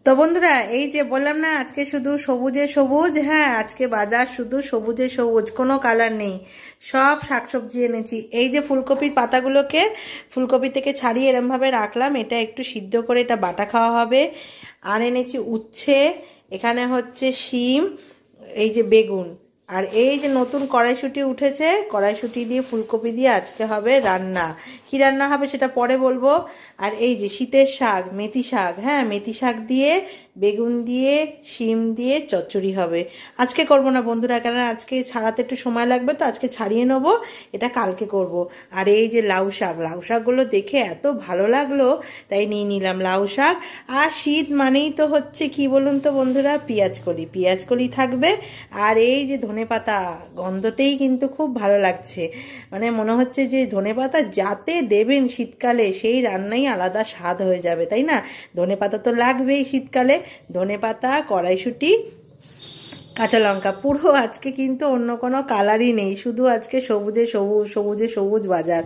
তো বন্ধুরা, এই যে বললাম না আজকে শুধু সবুজে সবুজ। হ্যাঁ, আজকে বাজার শুধু সবুজে সবুজ, কোনো কালার নেই। সব শাকসবজি এনেছি। এই যে ফুলকপির পাতাগুলোকে ফুলকপি থেকে ছাড়িয়ে এরম ভাবে রাখলাম, এটা একটু সিদ্ধ করে এটা বাটা খাওয়া হবে। আর এনেছি উচ্ছে, এখানে হচ্ছে শিম, এই যে বেগুন, আর এই যে নতুন কড়াইশুঁটি উঠেছে, কড়াইশুঁটি দিয়ে ফুলকপি দিয়ে আজকে হবে রান্না। কি রান্না হবে সেটা পরে বলবো। আর এই যে শীতের শাক, মেথি শাক, হ্যাঁ মেথি শাক দিয়ে, বেগুন দিয়ে, শিম দিয়ে চচ্চড়ি হবে। আজকে করব না বন্ধুরা, কেন আজকে ছাড়াতে একটু সময় লাগবে, তো আজকে ছাড়িয়ে নেবো, এটা কালকে করব। আর এই যে লাউ শাক, লাউ শাকগুলো দেখে এত ভালো লাগলো, তাই নিয়ে নিলাম লাউ শাক। আর শীত মানেই তো হচ্ছে কি বলুন তো বন্ধুরা, পেঁয়াজকলি, পেঁয়াজকলি থাকবে। আর এই যে ধনেপাতা, গন্ধতেই কিন্তু খুব ভালো লাগছে। মানে মনে হচ্ছে যে ধনেপাতা যাতে দেবেন শীতকালে, সেই রান্নাই আলাদা স্বাদ হয়ে যাবে, তাই না? ধনেপাতা তো লাগবেই শীতকালে। ধনেপাতা, কড়াইশুঁটি, কাঁচা লঙ্কা, পুরো আজকে কিন্তু অন্য কোনো কালারই নেই, শুধু আজকে সবুজে সবুজ, সবুজে সবুজ বাজার।